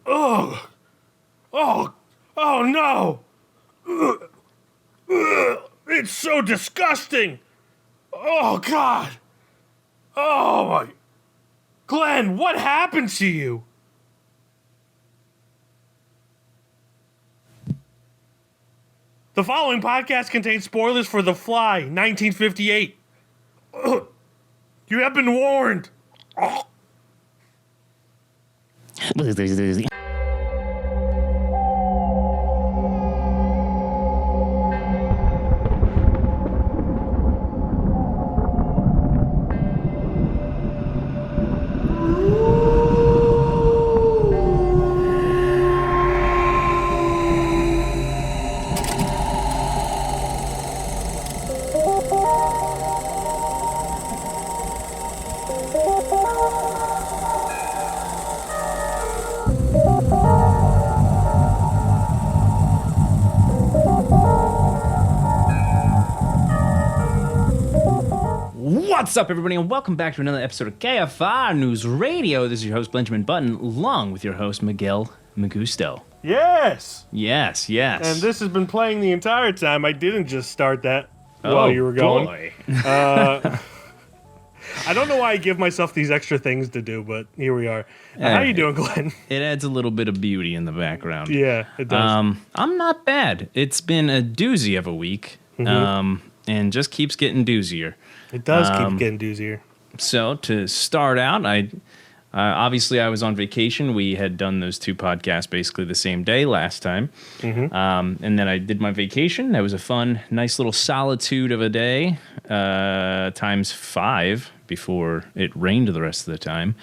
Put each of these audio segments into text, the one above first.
Oh, oh, oh no! It's so disgusting! Oh God! Oh my... Glen, what happened to you? The following podcast contains spoilers for The Fly, 1958. You have been warned. What's up, everybody, and welcome back to another episode of KFR News Radio. This is your host, Benjamin Button, along with your host, Miguel Magusto. Yes. Yes. And this has been playing the entire time. I didn't just start that while you were going. Boy. I don't know why I give myself these extra things to do, but here we are. How you doing, Glen? It adds a little bit of beauty in the background. Yeah, it does. I'm not bad. It's been a doozy of a week, and just keeps getting doozier. It does keep getting doozier. So to start out, obviously I was on vacation. We had done those two podcasts basically the same day last time. And then I did my vacation. That was a fun, nice little solitude of a day, times 5 before it rained the rest of the time.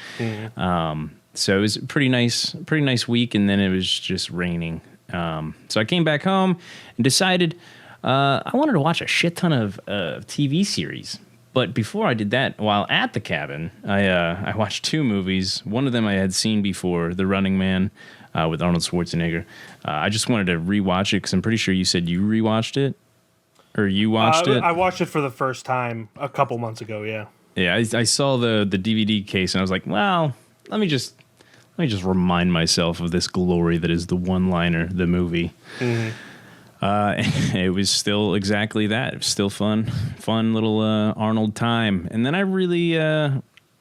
So it was a pretty nice week, and then it was just raining. So I came back home and decided I wanted to watch a shit ton of TV series. But before I did that, while at the cabin, I watched 2 movies. One of them I had seen before, The Running Man, with Arnold Schwarzenegger. I just wanted to rewatch it because I'm pretty sure you said you rewatched it, or you watched it. I watched it for the first time a couple months ago. Yeah. Yeah, I saw the DVD case and I was like, well, let me just remind myself of this glory that is the one-liner, the movie. It was still exactly that. It was still fun little Arnold time. And then I really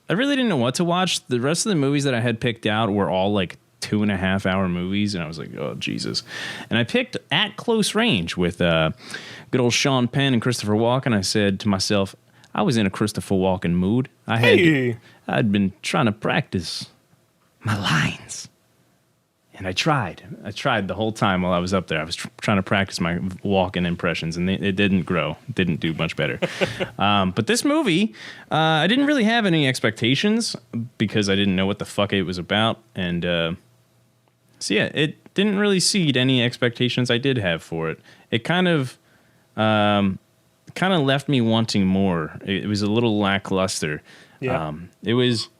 didn't know what to watch. The rest of the movies that I had picked out were all like 2.5-hour movies, and I was like, oh Jesus! And I picked At Close Range with good old Sean Penn and Christopher Walken. I said to myself, I was in a Christopher Walken mood. I'd been trying to practice my lines. And I tried the whole time while I was up there. I was trying to practice my Walken impressions, and it didn't grow. It didn't do much better. But this movie, I didn't really have any expectations because I didn't know what the fuck it was about. And so yeah, it didn't really exceed any expectations I did have for it. It kind of left me wanting more. It was a little lackluster. Yeah. It was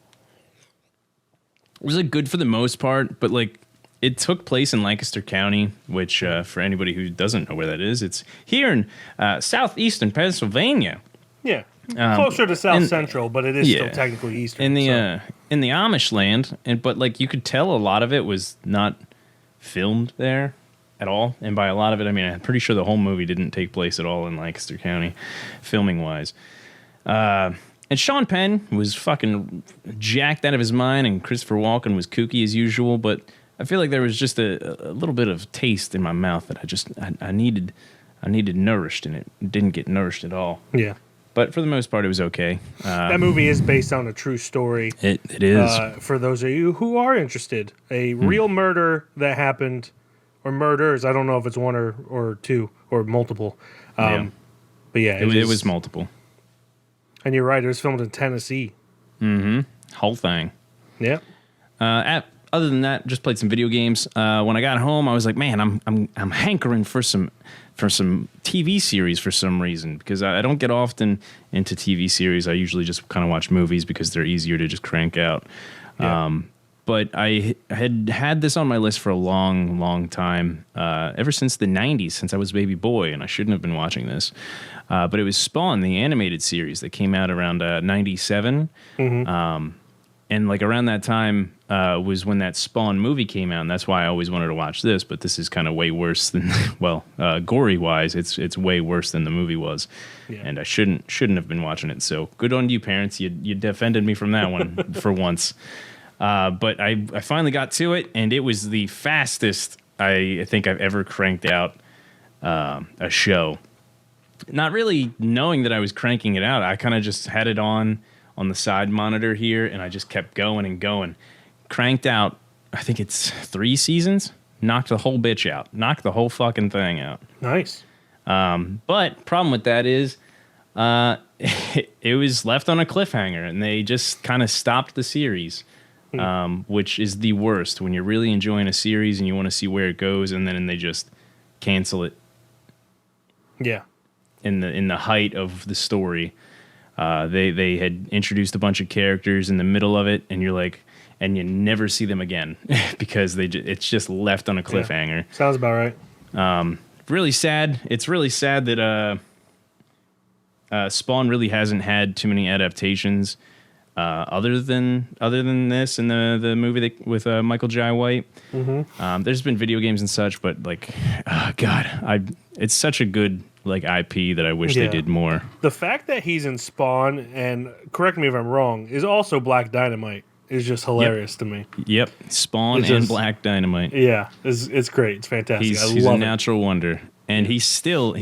like good for the most part, but like, it took place in Lancaster County, which, for anybody who doesn't know where that is, it's here in southeastern Pennsylvania. Yeah, closer to South Central, but it is still technically eastern. In the Amish land, but like you could tell a lot of it was not filmed there at all. And by a lot of it, I mean I'm pretty sure the whole movie didn't take place at all in Lancaster County, filming wise. And Sean Penn was fucking jacked out of his mind, and Christopher Walken was kooky as usual, but I feel like there was just a little bit of taste in my mouth that I needed nourished, and it didn't get nourished at all. Yeah. But for the most part, it was okay. That movie is based on a true story. It is. For those of you who are interested, a real murder that happened, or murders, I don't know if it's one or two or multiple. But yeah. It was multiple. And you're right, it was filmed in Tennessee. Whole thing. Yeah. Other than that, just played some video games. When I got home, I was like, man, I'm hankering for some TV series for some reason, because I don't get often into TV series. I usually just kind of watch movies because they're easier to just crank out. Yeah. But I had this on my list for a long, long time, ever since the 90s, since I was a baby boy, and I shouldn't have been watching this. But it was Spawn, the animated series that came out around 97. And like around that time was when that Spawn movie came out, and that's why I always wanted to watch this. But this is kind of way worse than, well, gory wise, it's way worse than the movie was, and I shouldn't have been watching it. So good on you, parents. You defended me from that one for once. But I finally got to it, and it was the fastest I think I've ever cranked out a show. Not really knowing that I was cranking it out, I kind of just had it on the side monitor here, and I just kept going and going. Cranked out, I think it's 3 seasons. Knocked the whole bitch out. Knocked the whole fucking thing out. Nice. But problem with that is it was left on a cliffhanger, and they just kind of stopped the series, which is the worst when you're really enjoying a series and you want to see where it goes, and then they just cancel it. Yeah. In the height of the story. They had introduced a bunch of characters in the middle of it, and you're like, and you never see them again because it's just left on a cliffhanger. Yeah. Sounds about right. Really sad. It's really sad that Spawn really hasn't had too many adaptations other than this and the movie with Michael Jai White. Mm-hmm. There's been video games and such, but like, it's such a good like IP that I wish they did more. The fact that he's in Spawn, and correct me if I'm wrong, is also Black Dynamite is just hilarious to me. Yep, Spawn and Black Dynamite. Yeah, it's great. It's fantastic. He's a natural wonder, and he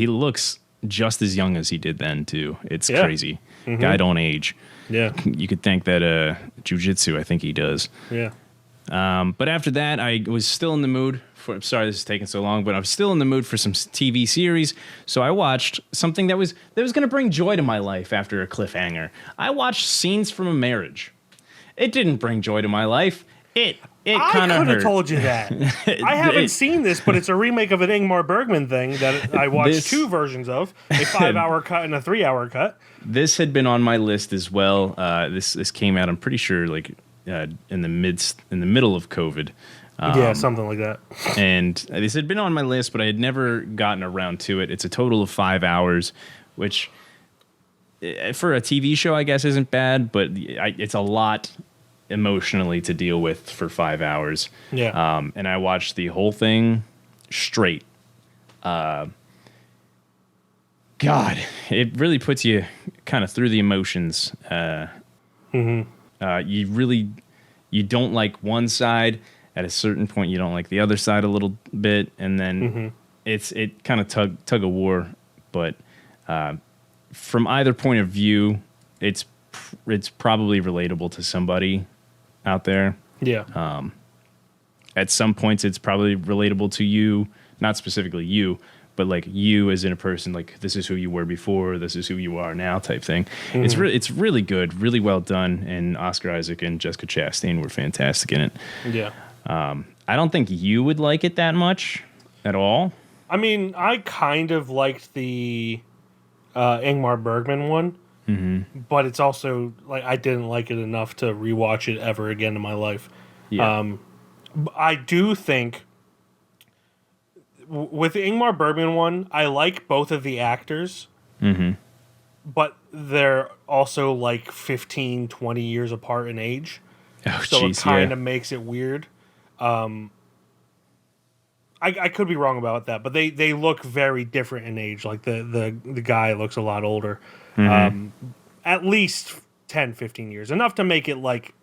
looks just as young as he did then too. It's crazy. Mm-hmm. Guy don't age. Yeah, you could think that jiu-jitsu. I think he does. Yeah. But after that, I was still in the mood for. I'm sorry this is taking so long, but I was still in the mood for some TV series. So I watched something that was going to bring joy to my life after a cliffhanger. I watched Scenes from a Marriage. It didn't bring joy to my life. It kind of hurt. I could have told you that. I haven't seen this, but it's a remake of an Ingmar Bergman thing that I watched 2 versions of: a 5-hour cut and a 3-hour cut. This had been on my list as well. This came out, I'm pretty sure, like in the middle of COVID. Something like that. And this had been on my list, but I had never gotten around to it. It's a total of 5 hours, which for a TV show, I guess, isn't bad, but it's a lot emotionally to deal with for 5 hours. Yeah. And I watched the whole thing straight. God, it really puts you kind of through the emotions. You don't like one side. At a certain point, you don't like the other side a little bit, and then it kind of tug of war. But from either point of view, it's probably relatable to somebody out there. Yeah. At some points, it's probably relatable to you, not specifically you, but like you as in a person, like this is who you were before, this is who you are now type thing. Mm-hmm. It's really good, really well done, and Oscar Isaac and Jessica Chastain were fantastic in it. Yeah. I don't think you would like it that much at all. I mean, I kind of liked the Ingmar Bergman one, but it's also like I didn't like it enough to rewatch it ever again in my life. Yeah. I do think with the Ingmar Bergman one, I like both of the actors, but they're also like 15, 20 years apart in age. Oh, so it kind of makes it weird. I could be wrong about that, but they look very different in age. Like the guy looks a lot older, at least 10, 15 years, enough to make it like.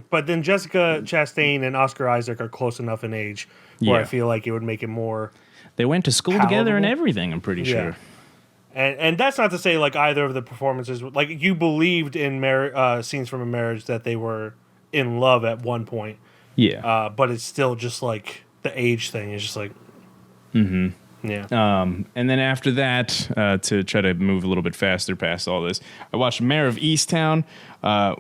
But then Jessica Chastain and Oscar Isaac are close enough in age where I feel like it would make it more. They went to school together and everything. I'm pretty sure. And that's not to say like either of the performances. Like you believed in Scenes from a Marriage that they were in love at one point. Yeah. But it's still just like the age thing is just like. Yeah. And then after that, to try to move a little bit faster past all this, I watched Mayor of Easttown,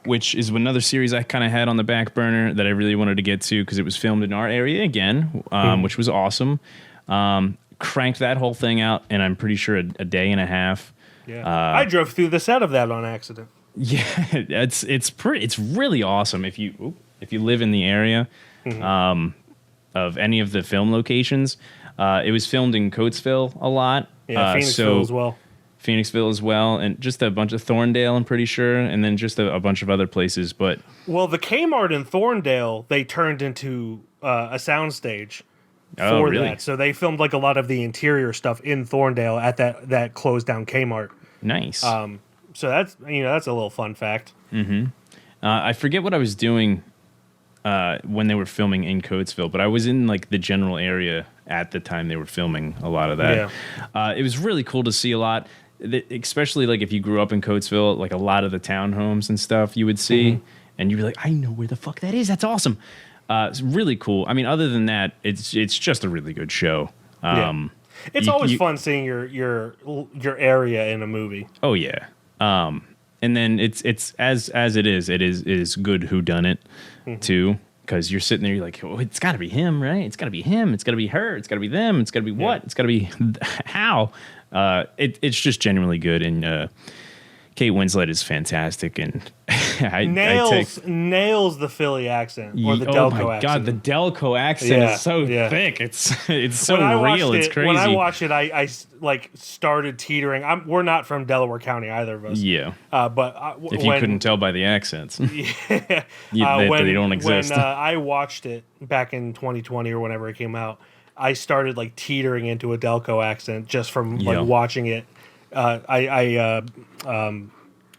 which is another series I kind of had on the back burner that I really wanted to get to because it was filmed in our area again, which was awesome. Cranked that whole thing out, and I'm pretty sure a day and a half. Yeah. I drove through the set of that on accident. Yeah, it's really awesome if you live in the area of any of the film locations. It was filmed in Coatesville a lot. Yeah, Phoenixville as well. Phoenixville as well, and just a bunch of Thorndale, I'm pretty sure, and then just a bunch of other places. But well, the Kmart in Thorndale they turned into a soundstage Oh, for really? that, so they filmed like a lot of the interior stuff in Thorndale at that closed down Kmart. Nice. So that's that's a little fun fact. I forget what I was doing when they were filming in Coatesville, but I was in like the general area at the time they were filming a lot of that. Yeah. It was really cool to see a lot, especially like if you grew up in Coatesville, like a lot of the townhomes and stuff you would see, and you'd be like, I know where the fuck that is. That's awesome. It's really cool. I mean, other than that, it's just a really good show. It's always fun seeing your area in a movie. Oh yeah. And then it's as it is good whodunit too, because you're sitting there, you're like, oh, it's got to be him, right? It's got to be him. It's got to be her. It's got to be them. It's got to be what? It's got to be how. It's just genuinely good, and Kate Winslet is fantastic, and nails the Philly accent or the Delco accent. Oh my god, the Delco accent is so thick. It's so real. It's crazy. When I watched it, I like started teetering. We're not from Delaware County, either of us. Yeah, but if you couldn't tell by the accents, they don't exist. When I watched it back in 2020 or whenever it came out, I started like teetering into a Delco accent just from like watching it. I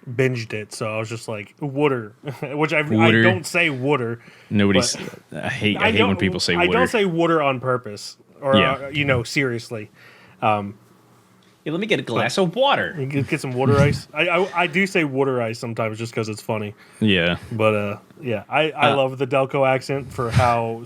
binged it, so I was just like wooder, which I don't say wooder. Nobody's. I hate when people say wooder. I don't say wooder on purpose or seriously. Hey, let me get a glass of water. Get some water ice. I do say water ice sometimes just because it's funny. Yeah, but I love the Delco accent for how.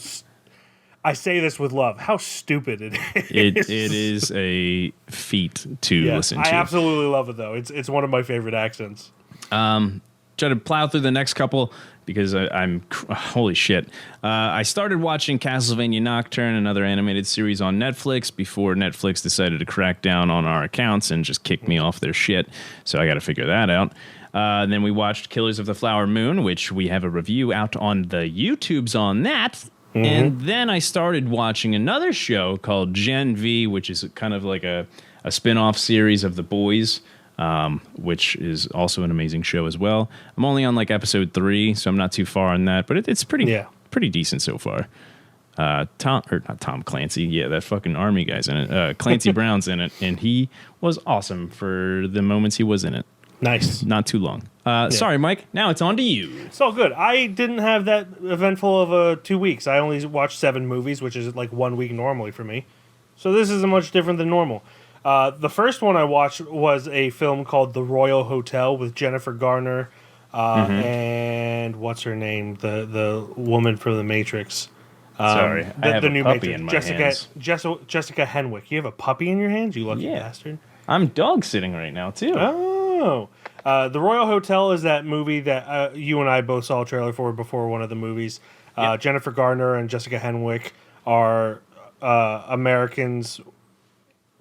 I say this with love. How stupid it is. It is a feat to listen to. I absolutely love it, though. It's one of my favorite accents. Try to plow through the next couple because I'm holy shit. I started watching Castlevania Nocturne, another animated series on Netflix, before Netflix decided to crack down on our accounts and just kick me off their shit. So I got to figure that out. Then we watched Killers of the Flower Moon, which we have a review out on the YouTubes on that. And then I started watching another show called Gen V, which is kind of like a spin-off series of The Boys, which is also an amazing show as well. I'm only on like episode 3, so I'm not too far on that, but it's pretty decent so far. Not Tom Clancy, that fucking army guy's in it. Clancy Brown's in it, and he was awesome for the moments he was in it. Nice. Not too long. Sorry, Mike. Now it's on to you. It's all good. I didn't have that eventful of 2 weeks. I only watched 7 movies, which is like 1 week normally for me. So this isn't much different than normal. The first one I watched was a film called The Royal Hotel with Jennifer Garner and what's her name? The woman from The Matrix. Sorry, I have the a new puppy Matrix. in my hands. Jessica Henwick. You have a puppy in your hands? You lucky bastard. I'm dog sitting right now, too. Oh. The Royal Hotel is that movie that you and I both saw a trailer for before one of the movies. Jennifer Garner and Jessica Henwick are Americans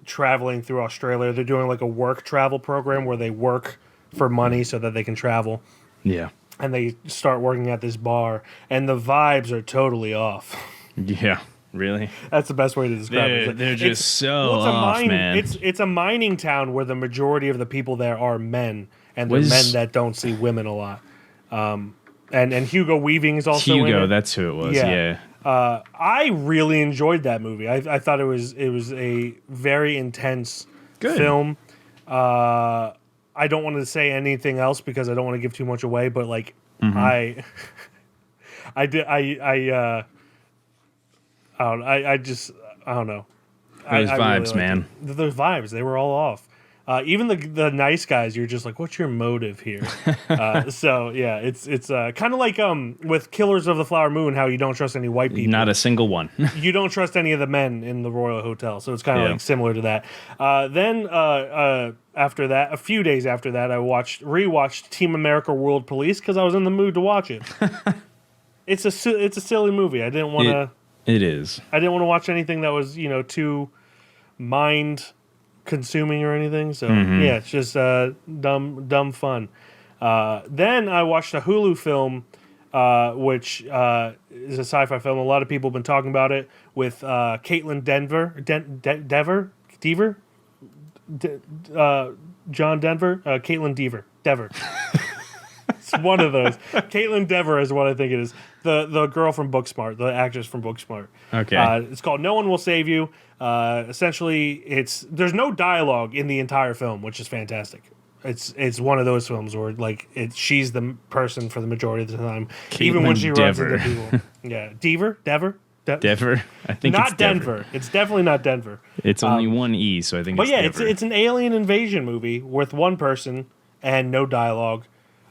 traveling through Australia. They're doing like a work travel program where they work for money so that they can travel. Yeah. And they start working at this bar, and the vibes are totally off. Yeah. Really? That's the best way to describe it. They're just so off, man. It's a mining town where the majority of the people there are men, and they're men that don't see women a lot. And Hugo Weaving is also in it. Hugo, that's who it was. Yeah. I really enjoyed that movie. I thought it was a very intense film. I don't want to say anything else because I don't want to give too much away. But like I don't know. Those vibes, really man. Those vibes, they were all off. Even the nice guys, you're just like, what's your motive here? So yeah, it's kind of like with Killers of the Flower Moon, how you don't trust any white people. Not a single one. You don't trust any of the men in the Royal Hotel. So it's kind of like similar to that. Then after that, a few days after that, I rewatched Team America: World Police because I was in the mood to watch it. It's a silly movie. I didn't want to. It is. I didn't want to watch anything that was, too mind-consuming or anything. So, it's just dumb fun. Then I watched a Hulu film, which is a sci-fi film. A lot of people have been talking about it with Caitlin Dever. John Denver, Caitlin Dever. It's one of those. Caitlin Dever is what I think it is. The girl from Booksmart, the actress from Booksmart. Okay. It's called No One Will Save You. Essentially, there's no dialogue in the entire film, which is fantastic. It's one of those films where she's the person for the majority of the time, Caitlin even when she runs Dever. into people. Yeah, Dever. Denver? I think Not it's Denver. It's definitely not Denver. It's only one E, so I think But it's yeah, Denver. it's an alien invasion movie with one person and no dialogue.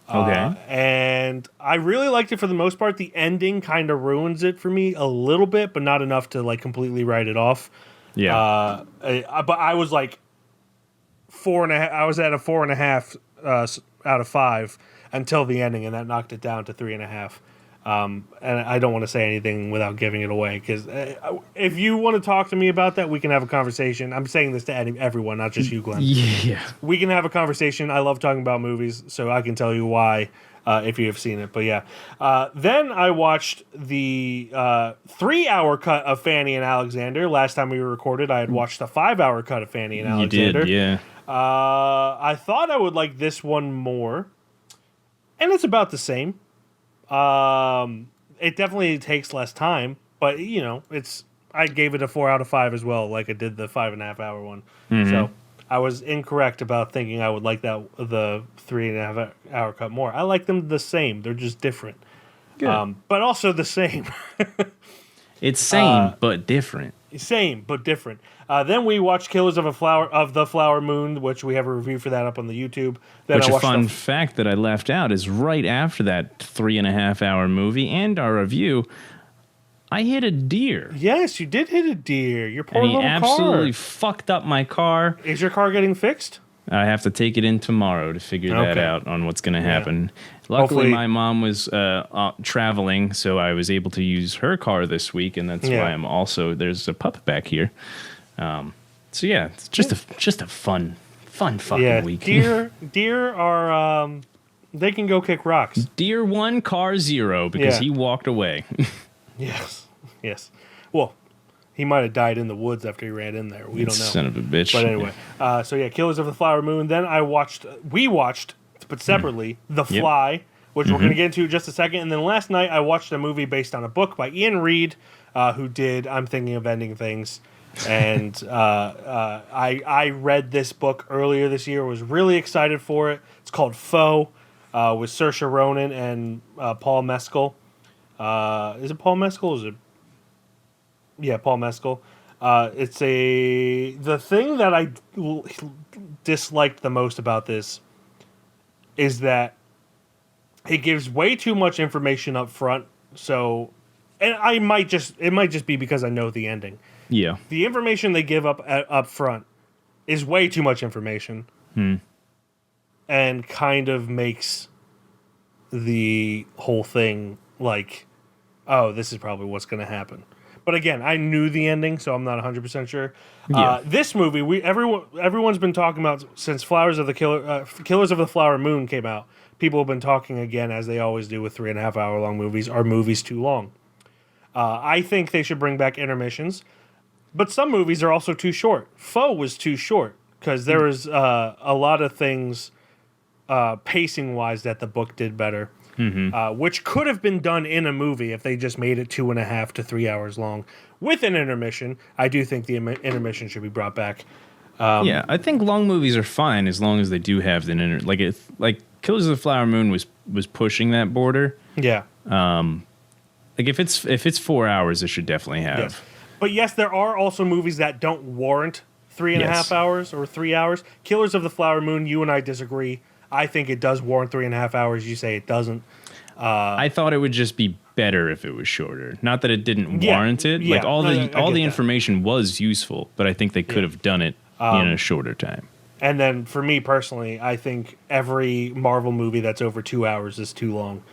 Okay. And I really liked it for the most part. The ending kind of ruins it for me a little bit, but not enough to completely write it off. Yeah. But I was 4.5. I was at a 4.5 out of 5 until the ending, and that knocked it down to 3.5. And I don't want to say anything without giving it away, because if you want to talk to me about that, we can have a conversation. I'm saying this to everyone, not just you, Glenn. Yeah. We can have a conversation. I love talking about movies, so I can tell you why if you have seen it. But yeah. Then I watched the 3-hour cut of Fanny and Alexander. Last time we recorded, I had watched the 5-hour cut of Fanny and Alexander. You did, yeah. I thought I would like this one more, and it's about the same. It definitely takes less time, but I gave it a 4 out of 5 as well, like I did the 5.5 hour one. Mm-hmm. So I was incorrect about thinking I would like the 3.5 hour cut more. I like them the same; they're just different. Good. But also the same. It's same but different. Same but different. Then we watched Killers of the Flower Moon, which we have a review for that up on the YouTube. Then Which a fun fact that I left out is right after that 3.5 hour movie and our review, I hit a deer. Yes, you did hit a deer. Your poor And he little absolutely car. fucked up my car. Is your car getting fixed? I have to take it in tomorrow to figure that out on what's going to happen. Luckily, Hopefully. my mom was traveling, so I was able to use her car this week, and that's why I'm also there's a pup back here. So yeah, it's just a fun fucking week. Deer are they can go kick rocks. Deer 1, car 0 because he walked away. Yes. Well, he might have died in the woods after he ran in there. We don't know. Son of a bitch. But anyway, so yeah, Killers of the Flower Moon. Then we watched, but separately, The Fly, which we're going to get into in just a second. And then last night I watched a movie based on a book by Ian Reid, who did I'm Thinking of Ending Things. And I read this book earlier this year, was really excited for it. It's called Foe, with Saoirse Ronan and Paul Mescal. Is it Paul Mescal? Is it? Yeah, Paul Mescal. It's the thing that I disliked the most about this is that it gives way too much information up front. So, and it might just be because I know the ending. Yeah. The information they give up front is way too much information. And kind of makes the whole thing oh, this is probably what's going to happen. But again, I knew the ending, so I'm not 100% sure. Yeah. This movie, everyone's been talking about since Killers of the Flower Moon came out. People have been talking again, as they always do with 3.5 hour long movies. Are movies too long? I think they should bring back intermissions, but some movies are also too short. Foe was too short because there was a lot of things pacing wise that the book did better. Which could have been done in a movie if they just made it 2.5 to 3 hours long with an intermission. I do think the intermission should be brought back. Yeah, I think long movies are fine as long as they do have the like Killers of the Flower Moon was pushing that border. Yeah. If it's 4 hours, it should definitely have. Yes. But yes, there are also movies that don't warrant 3.5 hours or 3 hours. Killers of the Flower Moon, you and I disagree. I think it does warrant 3.5 hours. You say it doesn't. I thought it would just be better if it was shorter. Not that it didn't warrant it. Yeah, all the that. information was useful, but I think they could have done it in a shorter time. And then for me personally, I think every Marvel movie that's over 2 hours is too long.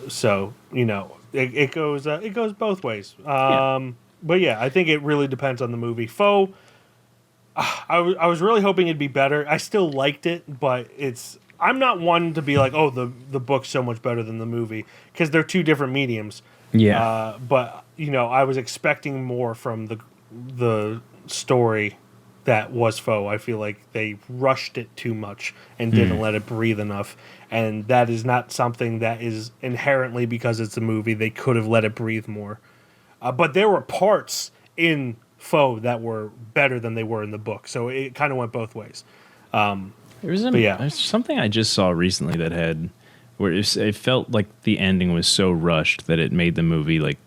So it goes both ways. But yeah, I think it really depends on the movie. Foe. I was really hoping it'd be better. I still liked it, but I'm not one to be like, oh, the book's so much better than the movie, because they're two different mediums. Yeah. But I was expecting more from the story that was faux. I feel like they rushed it too much and didn't let it breathe enough. And that is not something that is inherently because it's a movie. They could have let it breathe more. But there were parts in faux that were better than they were in the book. So it kind of went both ways. There's something I just saw recently that had where it felt like the ending was so rushed that it made the movie like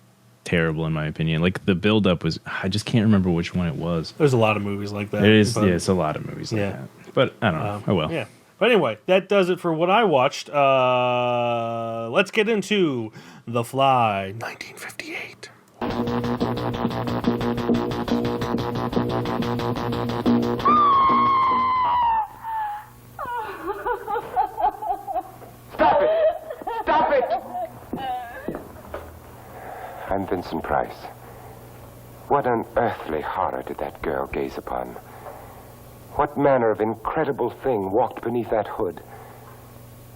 terrible in my opinion. Like the buildup was, I just can't remember which one it was. There's a lot of movies like that. It's a lot of movies like that. But I don't know. Oh well. Yeah. But anyway, that does it for what I watched. Let's get into The Fly, 1958. Stop it! Stop it! I'm Vincent Price. What unearthly horror did that girl gaze upon? What manner of incredible thing walked beneath that hood?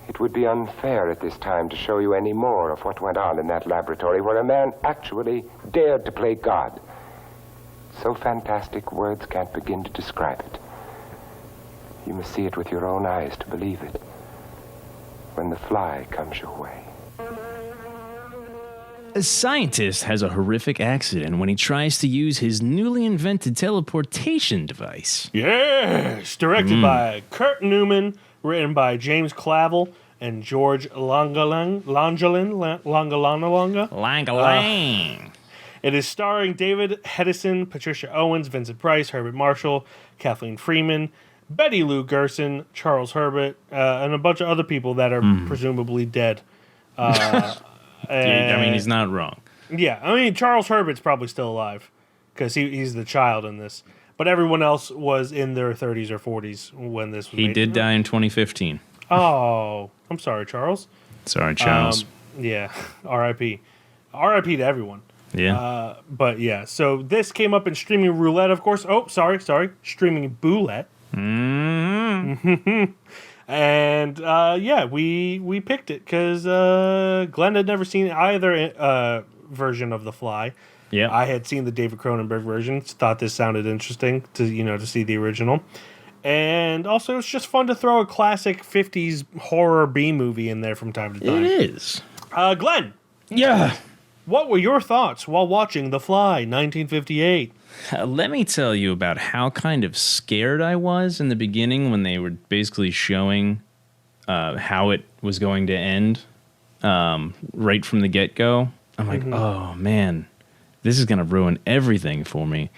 It would be unfair at this time to show you any more of what went on in that laboratory where a man actually dared to play God. So fantastic, words can't begin to describe it. You must see it with your own eyes to believe it. When the fly comes your way. A scientist has a horrific accident when he tries to use his newly invented teleportation device. Yes! Directed by Kurt Newman, written by James Clavell and George Langalang. It is starring David Hedison, Patricia Owens, Vincent Price, Herbert Marshall, Kathleen Freeman, Betty Lou Gerson, Charles Herbert, and a bunch of other people that are presumably dead. I mean, he's not wrong. Yeah, I mean, Charles Herbert's probably still alive because he's the child in this. But everyone else was in their 30s or 40s when this was made. He did die in 2015. Oh, I'm sorry, Charles. Sorry, Charles. Yeah, R.I.P. R.I.P. to everyone. Yeah. But yeah, so this came up in Streaming Roulette, of course. Oh, sorry. Streaming Boulette. Mm-hmm. And we picked it because Glenn had never seen either version of The Fly. Yeah, I had seen the David Cronenberg version. Thought this sounded interesting to see the original, and also it's just fun to throw a classic '50s horror B movie in there from time to time. It is. Glenn. Yeah. What were your thoughts while watching The Fly, 1958? Let me tell you about how kind of scared I was in the beginning when they were basically showing how it was going to end right from the get-go. I'm like, oh, man, this is going to ruin everything for me.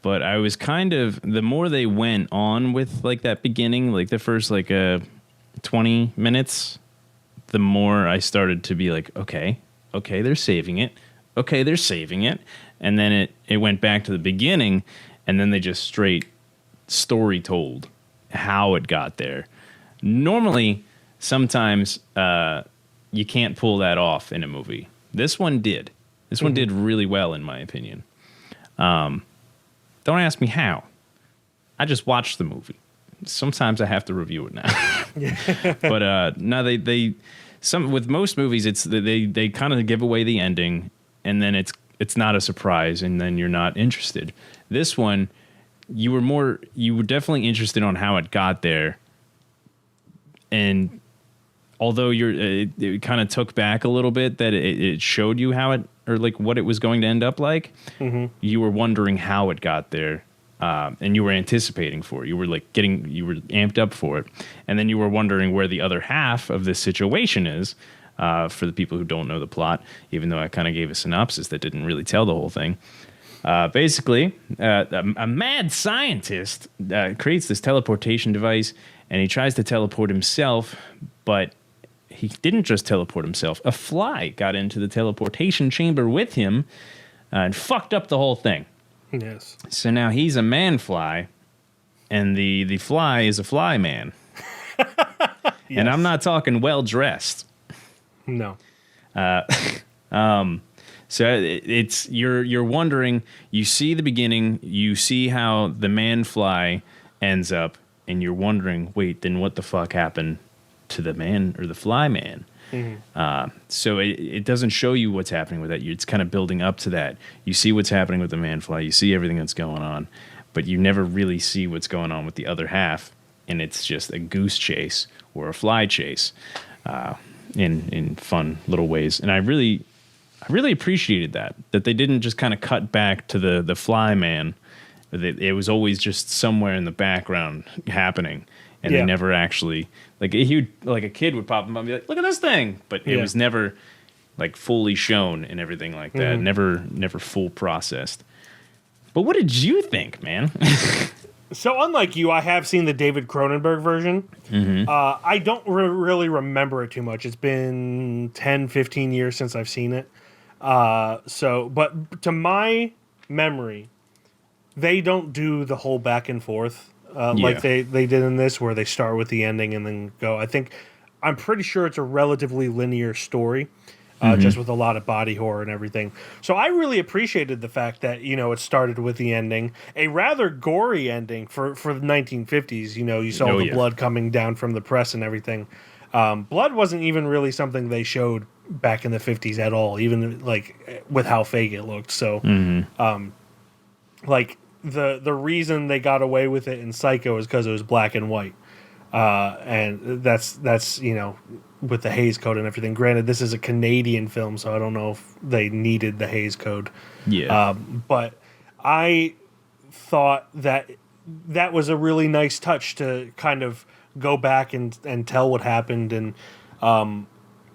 But I was kind of, the more they went on with like that beginning, like the first 20 minutes, the more I started to be like, okay, they're saving it. Okay, they're saving it. And then it went back to the beginning, and then they just straight story told how it got there. Normally, sometimes you can't pull that off in a movie. This one did. This one did really well, in my opinion. Don't ask me how. I just watched the movie. Sometimes I have to review it now. But no, with most movies, it's they kind of give away the ending, and then it's not a surprise, and then you're not interested. This one, you were definitely interested on how it got there, and although it kind of took back a little bit that it showed you how it, or like what it was going to end up like, you were wondering how it got there, and you were anticipating for it. You were you were amped up for it, and then you were wondering where the other half of this situation is. For the people who don't know the plot, even though I kind of gave a synopsis that didn't really tell the whole thing. Basically, a mad scientist creates this teleportation device, and he tries to teleport himself, but he didn't just teleport himself. A fly got into the teleportation chamber with him and fucked up the whole thing. Yes. So now he's a man-fly, and the fly is a fly man. Yes. And I'm not talking well-dressed. No. So it's you're wondering. You see the beginning. You see how the man fly ends up, and you're wondering, wait, then what the fuck happened to the man or the fly man? So it doesn't show you what's happening with that. It's kind of building up to that. You see what's happening with the man fly. You see everything that's going on, but you never really see what's going on with the other half, and it's just a goose chase or a fly chase in fun little ways. And I really appreciated that they didn't just kind of cut back to the fly man. It was always just somewhere in the background happening, and they never actually a kid would pop up and be like, "Look at this thing," but it was never like fully shown and everything like that. Never full processed. But what did you think, man? So unlike you, I have seen the David Cronenberg version. I don't really remember it too much. It's been 10, 15 years since I've seen it. But to my memory, they don't do the whole back and forth like they did in this, where they start with the ending and then go. I'm pretty sure it's a relatively linear story. Just with a lot of body horror and everything. So I really appreciated the fact that, it started with the ending. A rather gory ending for the 1950s. You saw the blood coming down from the press and everything. Blood wasn't even really something they showed back in the 50s at all, even like with how fake it looked. So, like the reason they got away with it in Psycho is because it was black and white. And that's with the Hays Code and everything. Granted, this is a Canadian film, so I don't know if they needed the Hays Code. But I thought that was a really nice touch to kind of go back and tell what happened, and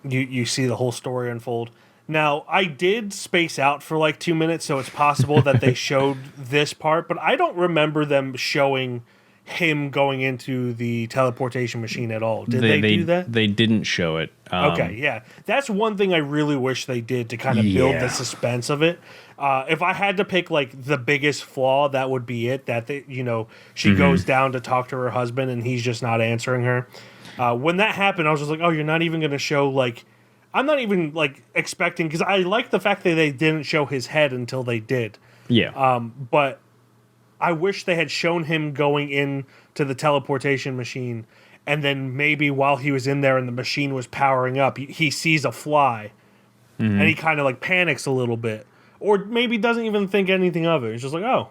you see the whole story unfold. Now, I did space out for like 2 minutes, so it's possible that they showed this part, but I don't remember them showing him going into the teleportation machine at all. Did they do that? They didn't show it. Okay, yeah. That's one thing I really wish they did to kind of build the suspense of it. If I had to pick like the biggest flaw, that would be it. That she goes down to talk to her husband and he's just not answering her. When that happened, I was just like, oh, you're not even going to show like... I'm not even like expecting... Because I like the fact that they didn't show his head until they did. Yeah. But... I wish they had shown him going in to the teleportation machine, and then maybe while he was in there and the machine was powering up, he sees a fly, and he kind of like panics a little bit, or maybe doesn't even think anything of it. He's just like, "Oh,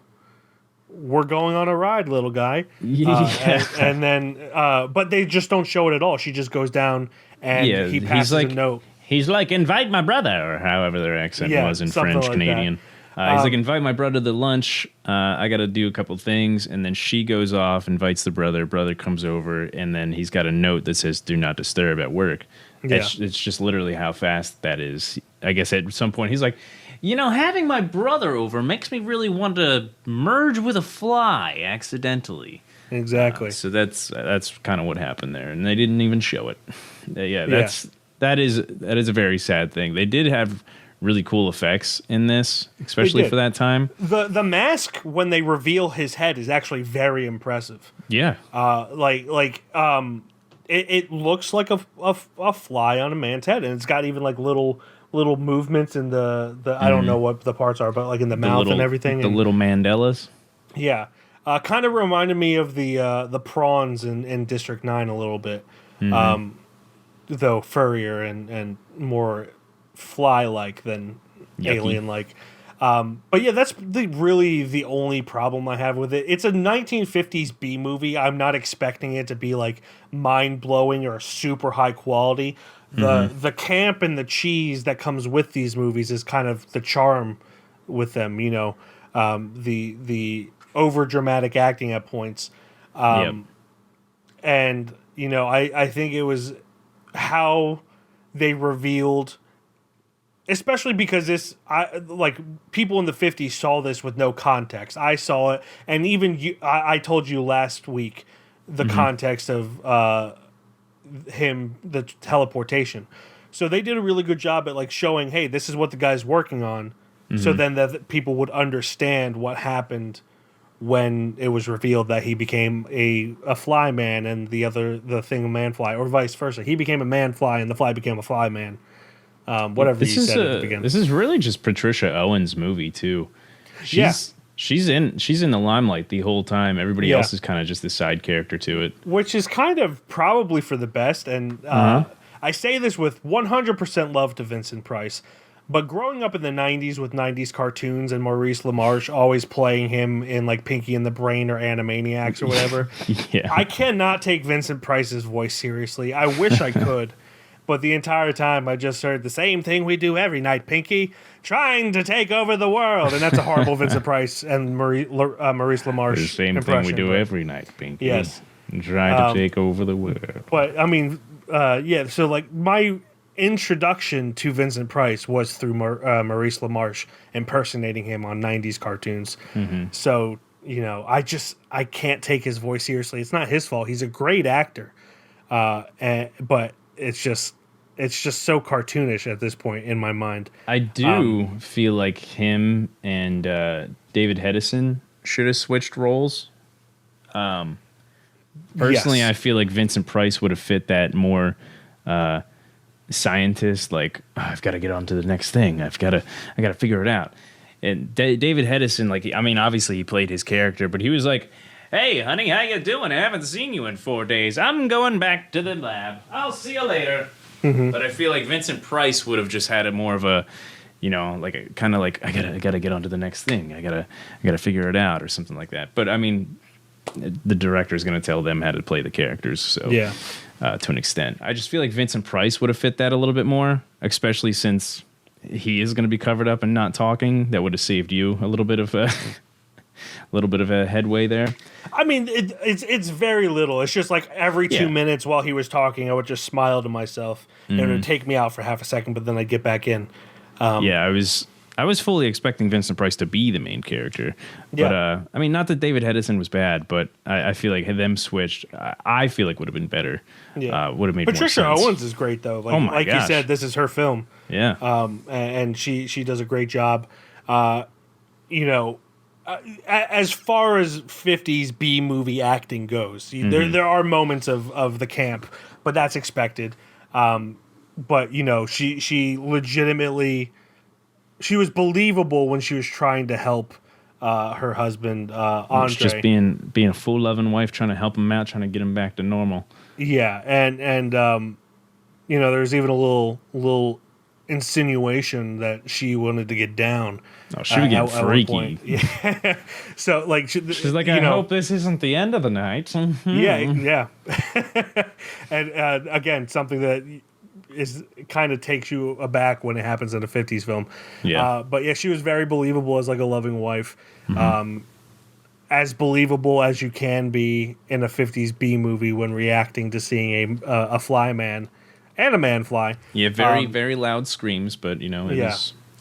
we're going on a ride, little guy." And then, but they just don't show it at all. She just goes down, and he passes a note. He's like, "Invite my brother," or however their accent was in French Canadian. He's like, invite my brother to lunch. I got to do a couple things. And then she goes off, invites the brother. Brother comes over, and then he's got a note that says, do not disturb at work. Yeah. It's just literally how fast that is. I guess at some point he's like, having my brother over makes me really want to merge with a fly accidentally. Exactly. So that's kind of what happened there. And they didn't even show it. That is a very sad thing. They did have really cool effects in this, especially for that time. The mask when they reveal his head is actually very impressive. Yeah. It looks like a fly on a man's head, and it's got even like little movements in the I don't know what the parts are, but like in the mouth and everything. The little Mandelas. Yeah. Kind of reminded me of the prawns in District 9 a little bit. Though furrier and more fly-like than alien-like. But yeah, that's really the only problem I have with it. It's a 1950s B movie. I'm not expecting it to be like mind-blowing or super high quality. The camp and the cheese that comes with these movies is kind of the charm with them, the over-dramatic acting at points. And, I think it was how they revealed... Especially because people in the 50s saw this with no context. I saw it, and even I told you last week the context of the teleportation. So they did a really good job at like showing, hey, this is what the guy's working on, so then that people would understand what happened when it was revealed that he became a fly man and the thing a man fly, or vice versa. He became a man fly and the fly became a fly man. Whatever you said at the beginning. This is really just Patricia Owens' movie too. She's in the limelight the whole time. Everybody else is kind of just the side character to it, which is kind of probably for the best. And I say this with 100% love to Vincent Price, But growing up in the 90s with 90s cartoons and Maurice Lamarche always playing him in like Pinky and the Brain or Animaniacs or whatever, Yeah. I cannot take Vincent Price's voice seriously. I wish I could. But the entire time I just heard the same thing we do every night, Pinky, trying to take over the world. And that's a horrible Vincent Price and Maurice Lamarche The same thing we do every night, Pinky. Yes. Trying to take over the world. But, I mean, so like my introduction to Vincent Price was through Maurice Lamarche impersonating him on 90s cartoons. So, you know, I can't take his voice seriously. It's not his fault. He's a great actor. But it's just so cartoonish at this point in my mind. I do feel like him and David Hedison should have switched roles. Personally, Yes. I feel like Vincent Price would have fit that more scientist, like, I've got to get on to the next thing. I got to figure it out. And David Hedison, like, I mean, obviously he played his character, but he was like, hey, honey, how you doing? I haven't seen you in 4 days. I'm going back to the lab. I'll see you later. But I feel like Vincent Price would have just had a more of a, you know, like a kind of like, I gotta get on to the next thing. I gotta figure it out or something like that. But I mean, the director's going to tell them how to play the characters. So Yeah. To an extent, I just feel like Vincent Price would have fit that a little bit more, especially since he is going to be covered up and not talking. That would have saved you a little bit of a headway there. I mean, it's very little. It's just like every 2 minutes while he was talking, I would just smile to myself. And it would take me out for half a second, but then I'd get back in. Yeah, I was fully expecting Vincent Price to be the main character. But, Yeah. I mean, not that David Hedison was bad, but I feel like them switched, I feel like would have been better. Yeah. Would have made Patricia more sense. Owens is great, though. Like, Oh my like you gosh. said, this is her film. Yeah. And she does a great job. You know, as far as 50s B movie acting goes, there are moments of the camp, but that's expected. But, you know, she legitimately... She was believable when she was trying to help her husband, Andre. Just being a full loving wife, trying to help him out, trying to get him back to normal. Yeah, and you know, there's even a little insinuation that she wanted to get down. Oh, she would get at one freaky. point. Yeah. So like She's like, you I know, hope this isn't the end of the night. Yeah. And again, something that is kind of takes you aback when it happens in a 50s film. Yeah. But yeah, she was very believable as like a loving wife. As believable as you can be in a 50s B movie when reacting to seeing a fly man and a man fly. Yeah, very loud screams, but you know,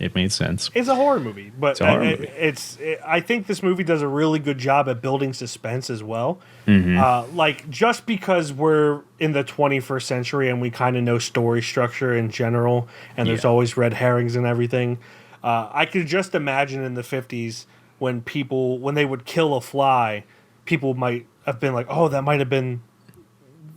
it made sense. It's a horror movie, but I think this movie does a really good job at building suspense as well. Like, just because we're in the 21st century and we kind of know story structure in general, and there's always red herrings and everything, I could just imagine in the 50s when they would kill a fly, people might have been like, oh, that might have been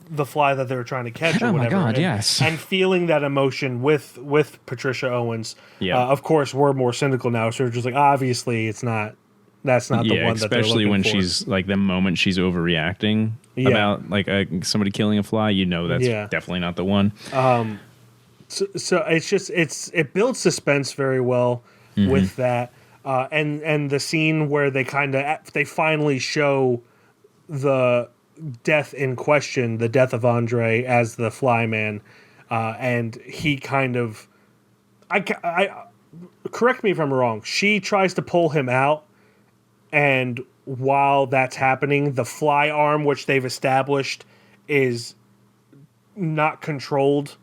the fly that they were trying to catch or Oh my whatever. God, yes. And feeling that emotion with Patricia Owens. Yeah. Of course, we're more cynical now, so we're just like, obviously, that's not the one that they're especially looking when for. she's like the moment she's overreacting about like somebody killing a fly, you know that's definitely not the one. So it's just it builds suspense very well with that, and the scene where they finally show the death in question, the death of Andre as the fly man, and he kind of, I correct me if I'm wrong, she tries to pull him out, and while that's happening, the fly arm, which they've established is not controlled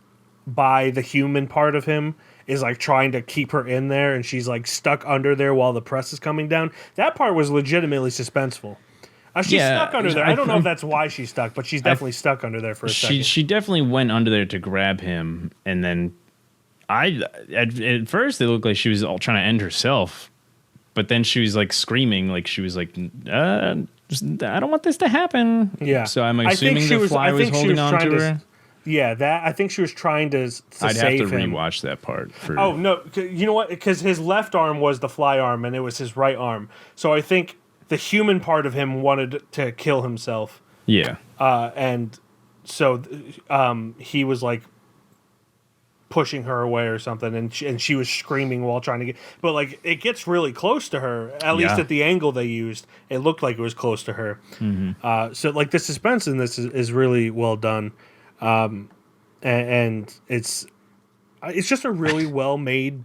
by the human part of him, is like trying to keep her in there, and she's like stuck under there while the press is coming down. That part was legitimately suspenseful. She's stuck under there. I don't know if that's why she's stuck, but she's definitely stuck under there for a second. She definitely went under there to grab him, and then at first it looked like she was all trying to end herself, but then she was like screaming, like she was like, I don't want this to happen. Yeah. So I'm assuming the fly was holding on to her. Yeah, I think she was trying to I'd save have to him. rewatch that part. Oh, no. You know what? Because his left arm was the fly arm, and it was his right arm. So I think the human part of him wanted to kill himself. Yeah. And so he was like pushing her away or something, and she was screaming while trying to get. But like it gets really close to her. At least at the angle they used, it looked like it was close to her. So like the suspense in this is really well done, and it's just a really well made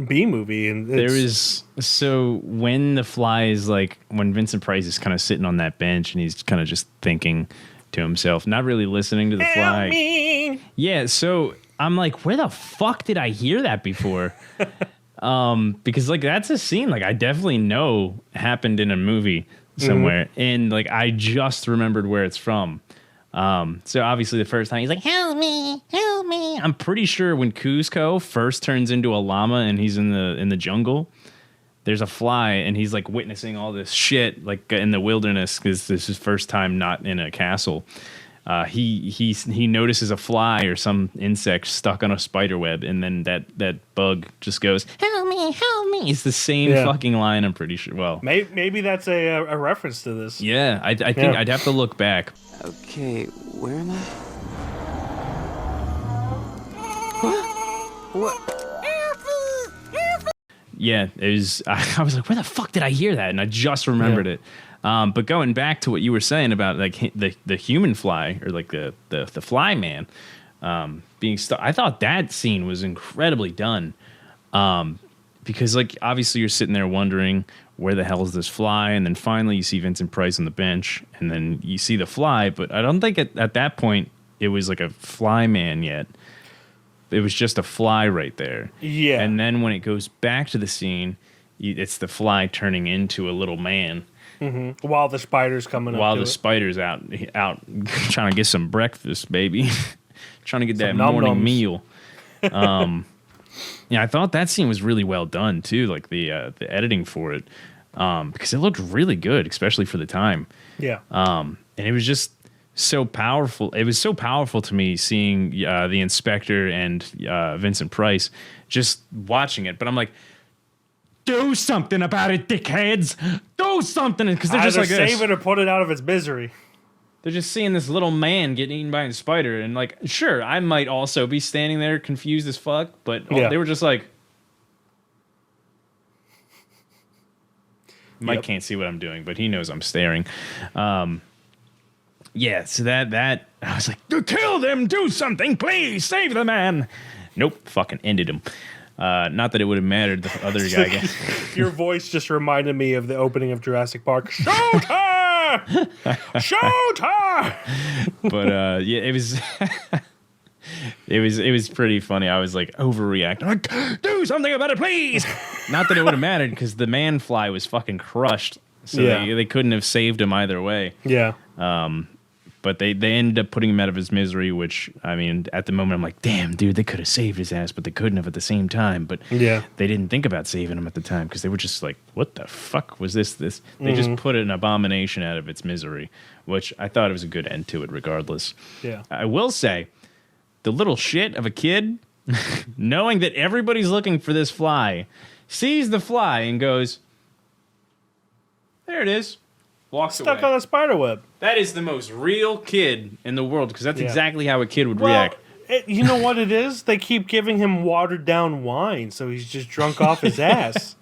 B movie. And there is when the fly is like when Vincent Price is kind of sitting on that bench and he's kind of just thinking to himself, not really listening to the fly. Help me. Yeah, so I'm like, where the fuck did I hear that before? Because like that's a scene like I definitely know happened in a movie somewhere, and like I just remembered where it's from. So obviously the first time he's like, help me. I'm pretty sure when Kuzco first turns into a llama and he's in the jungle, there's a fly and he's like witnessing all this shit like in the wilderness because this is his first time not in a castle. He notices a fly or some insect stuck on a spider web, and then that bug just goes, help me. It's the same fucking line, I'm pretty sure. Well, maybe that's a reference to this. Yeah, I think I'd have to look back. Okay, where am I? What? Yeah, it was. I was like, where the fuck did I hear that? And I just remembered it. But going back to what you were saying about like the human fly or like the fly man being stuck, I thought that scene was incredibly done. Because like obviously you're sitting there wondering where the hell is this fly, and then finally you see Vincent Price on the bench, and then you see the fly. But I don't think at that point it was like a fly man yet. It was just a fly right there. Yeah. And then when it goes back to the scene, it's the fly turning into a little man. Mm-hmm. While the spider's coming up. While the spider's out trying to get some breakfast, baby. Trying to get some that morning num-nums. meal. Yeah, I thought that scene was really well done too, like the editing for it, because it looked really good, especially for the time. Yeah. And it was just so powerful. It was so powerful to me seeing the inspector and Vincent Price just watching it. But I'm like, do something about it, dickheads! Do something, because they're just either like save this. it or put it out of its misery. They're just seeing this little man get eaten by a spider, and like, sure, I might also be standing there confused as fuck, but they were just like, Mike can't see what I'm doing, but he knows I'm staring. Yeah, so that I was like, kill them, do something, please, save the man. Nope, fucking ended him. Not that it would have mattered. The other guy. Your voice just reminded me of the opening of Jurassic Park. Shoot her! Shoot her! But yeah, it was. It was pretty funny. I was like overreacting. Like, do something about it, please. Not that it would have mattered because the man fly was fucking crushed, so they couldn't have saved him either way. Yeah. But they ended up putting him out of his misery, which, I mean, at the moment, I'm like, damn, dude, they could have saved his ass, but they couldn't have at the same time. But they didn't think about saving him at the time because they were just like, what the fuck was this? They just put an abomination out of its misery, which I thought it was a good end to it regardless. Yeah. I will say, the little shit of a kid, knowing that everybody's looking for this fly, sees the fly and goes, there it is. Walks Stuck away. on a spider web. That is the most real kid in the world because that's Yeah. exactly how a kid would Well, react. you know what it is? They keep giving him watered down wine, so he's just drunk off his ass.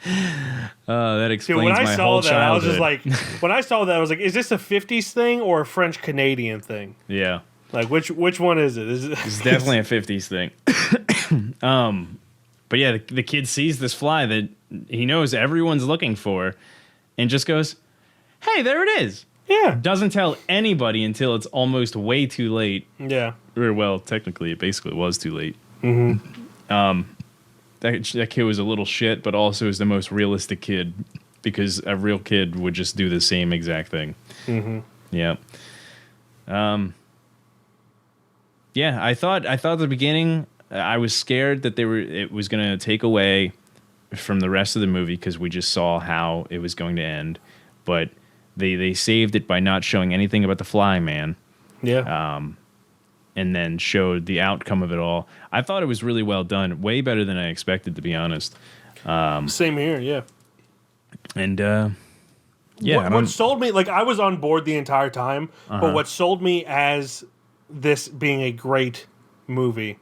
That Dude, explains when I my saw whole that, childhood. I was just like, when I saw that, I was like, is this a 50s thing or a French Canadian thing? Yeah, Like, which one is it? it's definitely a 50s thing. But yeah, the kid sees this fly that he knows everyone's looking for and just goes, hey, there it is. Yeah. Doesn't tell anybody until it's almost way too late. Yeah. Or, well, technically, it basically was too late. That kid was a little shit, but also is the most realistic kid because a real kid would just do the same exact thing. Yeah. Yeah, I thought at the beginning I was scared that it was going to take away from the rest of the movie because we just saw how it was going to end, but they saved it by not showing anything about the fly man. Yeah. And then showed the outcome of it all. I thought it was really well done, way better than I expected, to be honest. Same here, yeah. And yeah, What sold me, like, I was on board the entire time, but what sold me as this being a great movie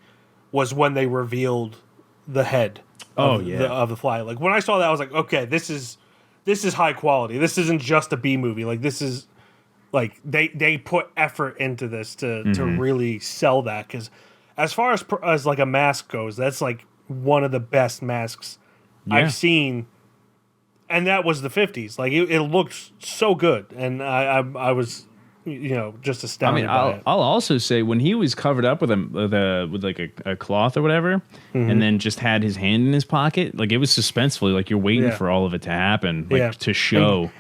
was when they revealed the head of the fly. Like when I saw that, I was like, okay, this is high quality. This isn't just a B movie. Like this is like they put effort into this to really sell that, because as far as like a mask goes, that's like one of the best masks I've seen, and that was the 50s. Like it looked so good, and I was just astounded. I mean, I'll also say when he was covered up with a cloth or whatever, and then just had his hand in his pocket, like it was suspenseful. Like you're waiting for all of it to happen, like to show.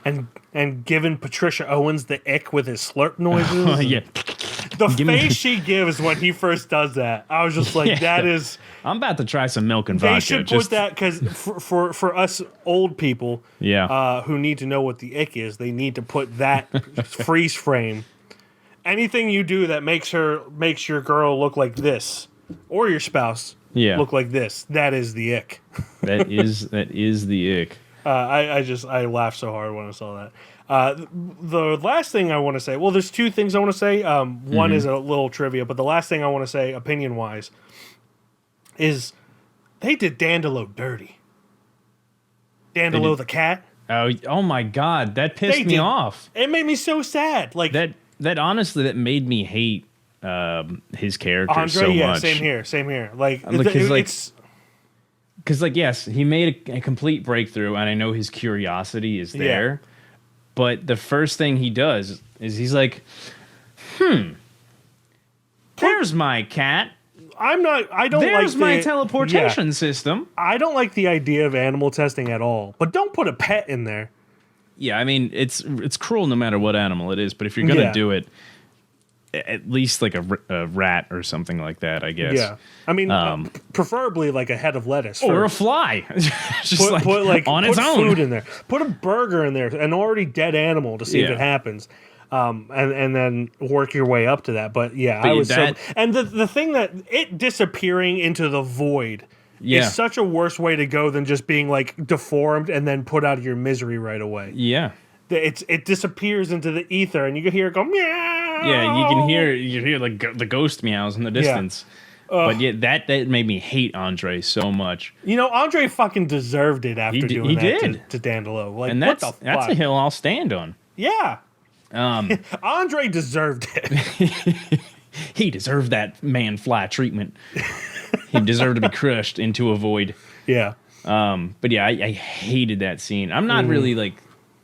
And giving Patricia Owens the ick with his slurp noises. The face she gives when he first does that, I was just like, that is... I'm about to try some milk and vodka. They should put that, because for us old people who need to know what the ick is, they need to put that freeze frame. Anything you do that makes your girl look like this, or your spouse look like this, that is the ick. that is the ick. I laughed so hard when I saw that. The last thing I want to say, well, there's two things I want to say. One is a little trivia, but the last thing I want to say, opinion-wise, is they did Dandelo dirty. Dandelo the cat. Oh my God, that pissed me off. It made me so sad. Like that honestly, that made me hate his character Andre, so much. Same here. Like because yes, he made a complete breakthrough, and I know his curiosity is there. Yeah. But the first thing he does is he's like, there's my cat. There's my teleportation system. I don't like the idea of animal testing at all. But don't put a pet in there. Yeah, I mean, it's cruel no matter what animal it is. But if you're going to do it, at least like a rat or something like that, I guess. Yeah. I mean, preferably like a head of lettuce. Or a fly. Just put on its own. Food in there. Put a burger in there, an already dead animal, to see if it happens. And then work your way up to that. But I was and the thing that it disappearing into the void is such a worse way to go than just being like deformed and then put out of your misery right away. Yeah. It disappears into the ether, and you can hear it go meow. Yeah, you hear like the ghost meows in the distance. But that made me hate Andre so much. Andre fucking deserved it after doing that to Dandelo. Like, and that's a hill I'll stand on. Yeah. Andre deserved it. He deserved that man-fly treatment. He deserved to be crushed into a void. Yeah. But yeah, I hated that scene. I'm not really like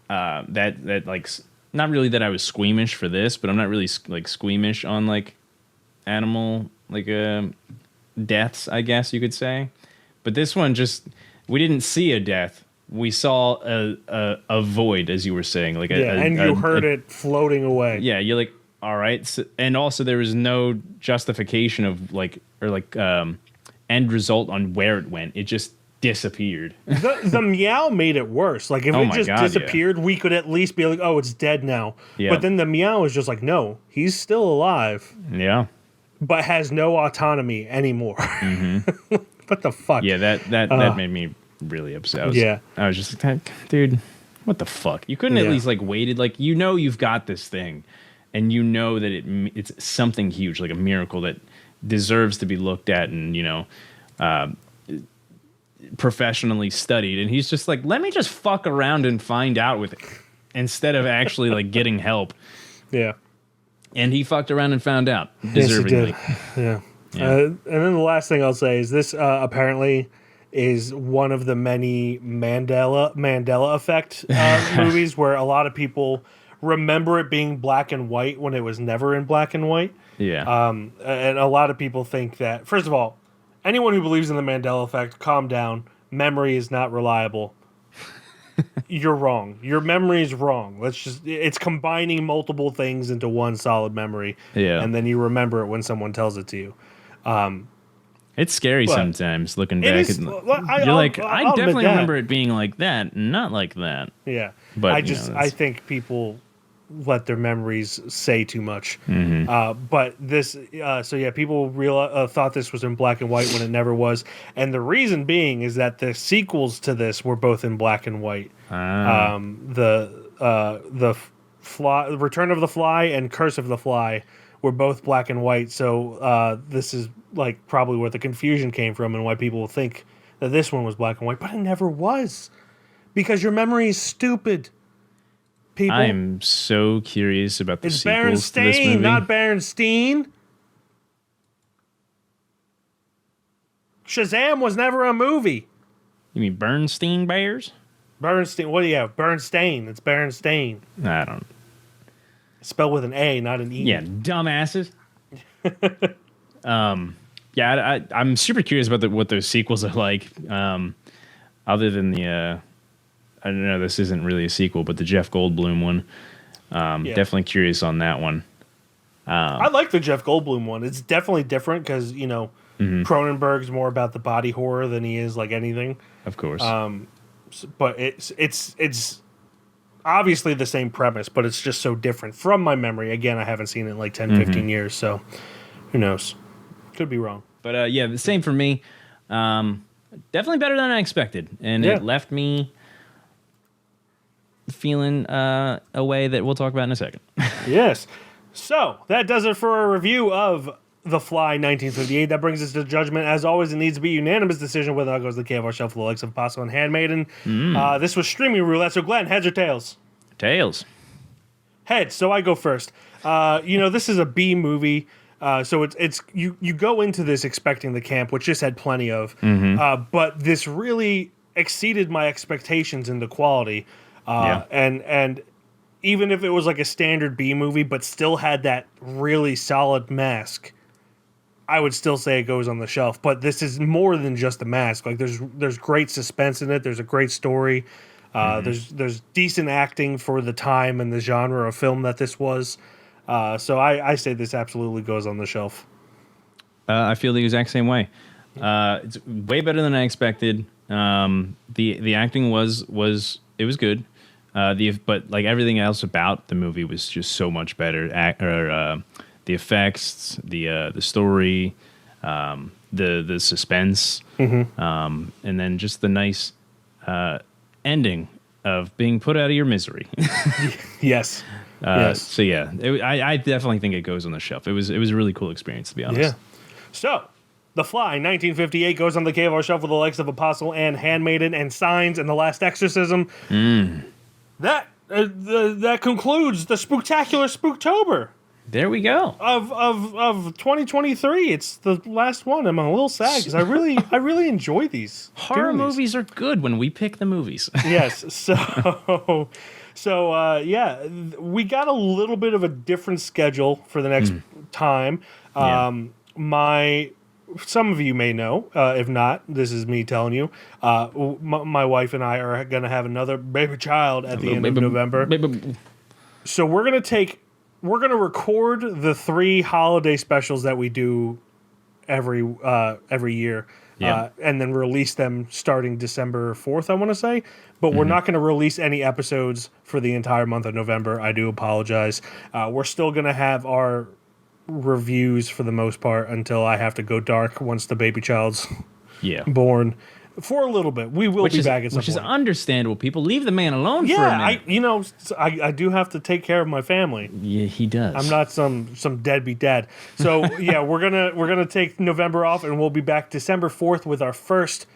that like not really that I was squeamish for this, but I'm not really like squeamish on like animal like deaths, I guess you could say. But this one we didn't see a death. We saw a void, as you were saying, like and you heard it floating away. Yeah, you're like, all right, so, and also there was no justification of end result on where it went. It just disappeared. The meow made it worse. Like if it just disappeared, we could at least be like, oh, it's dead now. Yeah. But then the meow is just like, no, he's still alive. Yeah. But has no autonomy anymore. Mm-hmm. What the fuck? Yeah, that made me really upset. I was just like, dude, what the fuck? You couldn't at least like waited, like you've got this thing, and that it's something huge, like a miracle that deserves to be looked at and professionally studied. And he's just like, let me just fuck around and find out with it instead of actually like getting help. Yeah. And he fucked around and found out, deservingly. Yes, he did. Yeah. And then the last thing I'll say is this apparently is one of the many Mandela Effect movies where a lot of people remember it being black and white when it was never in black and white. Yeah. And a lot of people think that, first of all, anyone who believes in the Mandela Effect, calm down. Memory is not reliable. You're wrong. Your memory is wrong. It's combining multiple things into one solid memory. Yeah. And then you remember it when someone tells it to you. It's scary sometimes looking back. I definitely remember it being like that, not like that. Yeah. But I think people let their memories say too much. Mm-hmm. But this, people thought this was in black and white when it never was. And the reason being is that the sequels to this were both in black and white. The Return of the Fly and Curse of the Fly were both black and white. So this is like probably where the confusion came from and why people think that this one was black and white, but it never was, because your memory is stupid. People, I am so curious about the sequels to this movie. Berenstain, not Berenstein. Shazam was never a movie. You mean Bernstein Bears? Bernstein, what do you have? Berenstain. It's Berenstain. I don't. Spelled with an A, not an E. Yeah, dumbasses. I'm super curious about what those sequels are like. Other than the, I don't know, this isn't really a sequel, but the Jeff Goldblum one. Definitely curious on that one. I like the Jeff Goldblum one. It's definitely different because, you know, Cronenberg's more about the body horror than he is like anything. Of course. But it's obviously the same premise, but it's just so different from my memory. Again, I haven't seen it in like 10, 15 years, so who knows? Could be wrong. But yeah, the same for me. Definitely better than I expected. And it left me feeling a way that we'll talk about in a second. Yes. So that does it for a review of The Fly 1958. That brings us to Judgment. As always, it needs to be a unanimous decision whether or not it goes to the KFR shelf for the likes of Apostle and Handmaiden. This was streaming roulette. So Glenn, heads or tails? Tails. Heads. So I go first. This is a B movie. So it's you go into this expecting the camp, which this had plenty of. But this really exceeded my expectations in the quality. And even if it was like a standard B movie, but still had that really solid mask, I would still say it goes on the shelf. But this is more than just a mask. Like there's great suspense in it. There's a great story. There's decent acting for the time and the genre of film that this was. So I say this absolutely goes on the shelf. I feel the exact same way. It's way better than I expected. The acting was good. But like everything else about the movie was just so much better. The effects, the story, the suspense, and then just the nice ending of being put out of your misery. Yes. Yes. So yeah, I definitely think it goes on the shelf. It was a really cool experience, to be honest. Yeah. So, The Fly 1958 goes on the KFR shelf with the likes of Apostle and Handmaiden and Signs and The Last Exorcism. That concludes the Spooktacular Spooktober. There we go. Of 2023. It's the last one. I'm a little sad because I really enjoy these. Horror movies are good when we pick the movies. Yes. So we got a little bit of a different schedule for the next time. Some of you may know. If not, this is me telling you. My wife and I are going to have another baby child at the end of November. So we're going to record the 3 holiday specials that we do every year. And then release them starting December 4th, I want to say. But we're not going to release any episodes for the entire month of November. I do apologize. We're still going to have our reviews for the most part until I have to go dark once the baby child's born. For a little bit. We will be back at some point. Which is understandable. People, leave the man alone for a minute. I do have to take care of my family. Yeah, he does. I'm not some deadbeat dad. So we're gonna take November off, and we'll be back December 4th with our first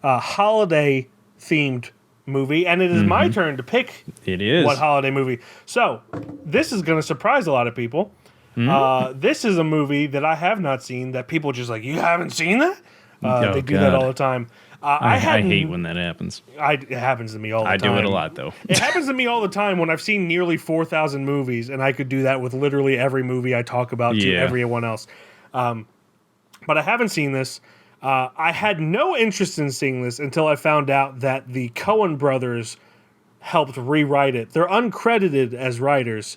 holiday themed movie, and it is my turn to pick. It is what holiday movie. So this is gonna surprise a lot of people. This is a movie that I have not seen. That people just like, you haven't seen that? They do that all the time. I hate when that happens. It happens to me all the time. I do it a lot, though. It happens to me all the time when I've seen nearly 4,000 movies, and I could do that with literally every movie I talk about to everyone else. But I haven't seen this. I had no interest in seeing this until I found out that the Coen brothers helped rewrite it. They're uncredited as writers,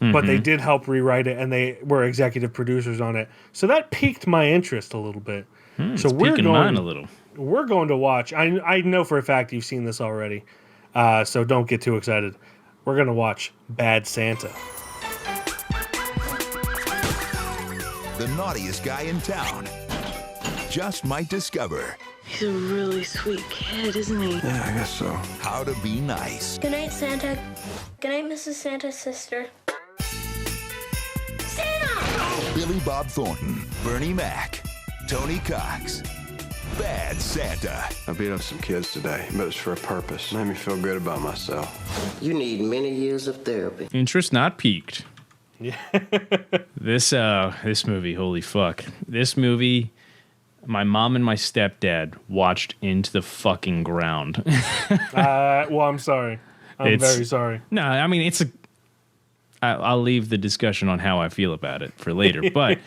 but they did help rewrite it, and they were executive producers on it. So that piqued my interest a little bit. So we're going mine a little. We're going to watch. I know for a fact you've seen this already, so don't get too excited. We're going to watch Bad Santa. The naughtiest guy in town just might discover. He's a really sweet kid, isn't he? Yeah, I guess so. How to be nice. Good night, Santa. Good night, Mrs. Santa's sister. Santa! Billy Bob Thornton, Bernie Mac, Tony Cox. Bad Santa. I beat up some kids today, but it's for a purpose. Made me feel good about myself. You need many years of therapy. Interest not piqued. Yeah. This movie, holy fuck. This movie, my mom and my stepdad watched into the fucking ground. Well, I'm sorry. I'm very sorry. No, I mean, I'll leave the discussion on how I feel about it for later, but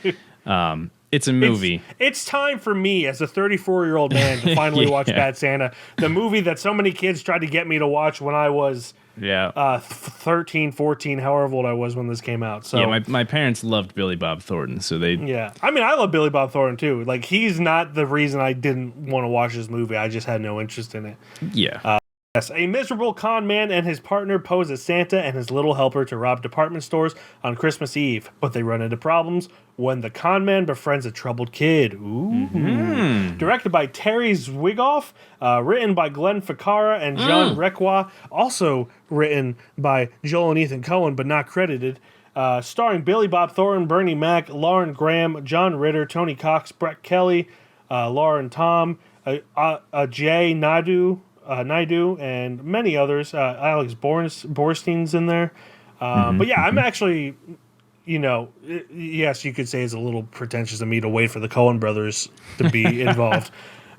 it's a movie. It's time for me as a 34-year-old man to finally watch Bad Santa, the movie that so many kids tried to get me to watch when I was 13, 14, however old I was when this came out. So yeah, my parents loved Billy Bob Thornton, so they... Yeah. I mean, I love Billy Bob Thornton, too. Like, he's not the reason I didn't want to watch this movie. I just had no interest in it. Yeah. Yes, a miserable con man and his partner pose as Santa and his little helper to rob department stores on Christmas Eve, but they run into problems when the con man befriends a troubled kid. Ooh. Mm-hmm. Directed by Terry Zwigoff, written by Glen Ficarra and John Requa, also written by Joel and Ethan Coen, but not credited. Starring Billy Bob Thornton, Bernie Mac, Lauren Graham, John Ritter, Tony Cox, Brett Kelly, Lauren Tom, Jay Naidu, and many others. Alex Borstein's in there. But yeah, I'm actually, yes, you could say it's a little pretentious of me to wait for the Coen brothers to be involved.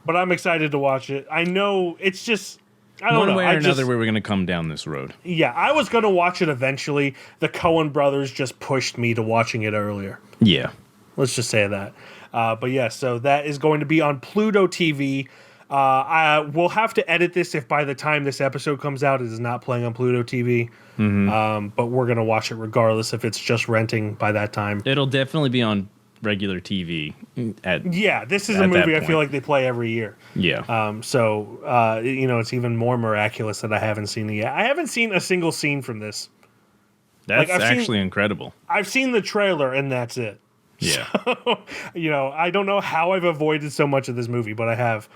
But I'm excited to watch it. I know it's just, I don't know. One way or another, we were going to come down this road. Yeah, I was going to watch it eventually. The Coen brothers just pushed me to watching it earlier. Yeah. Let's just say that. But yeah, so that is going to be on Pluto TV. We'll have to edit this if by the time this episode comes out, it is not playing on Pluto TV. Mm-hmm. But we're going to watch it regardless if it's just renting by that time. It'll definitely be on regular TV. This is a movie I feel like they play every year. Yeah. So it's even more miraculous that I haven't seen it yet. I haven't seen a single scene from this. That's actually incredible. I've seen the trailer and that's it. Yeah. So, I don't know how I've avoided so much of this movie, but I have.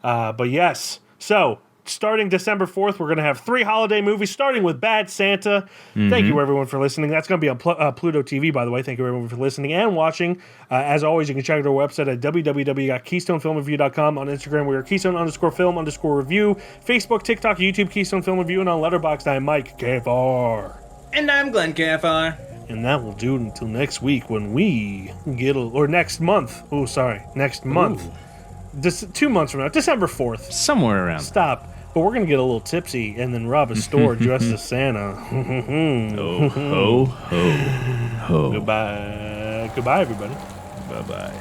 But yes, so starting December 4th, we're going to have 3 holiday movies, starting with Bad Santa. Mm-hmm. Thank you, everyone, for listening. That's going to be on Pluto TV, by the way. Thank you, everyone, for listening and watching. As always, you can check out our website at www.keystonefilmreview.com. On Instagram, we are Keystone_film_review. Facebook, TikTok, YouTube, Keystone Film Review. And on Letterboxd, I'm Mike, KFR. And I'm Glen, KFR. And that will do it until next week when we get next month. Oh, sorry. Next month. Ooh. 2 months from now, December 4th. Somewhere around. Stop. But we're going to get a little tipsy and then rob a store dressed as Santa. Ho, ho, ho, ho. Goodbye. Goodbye, everybody. Bye-bye.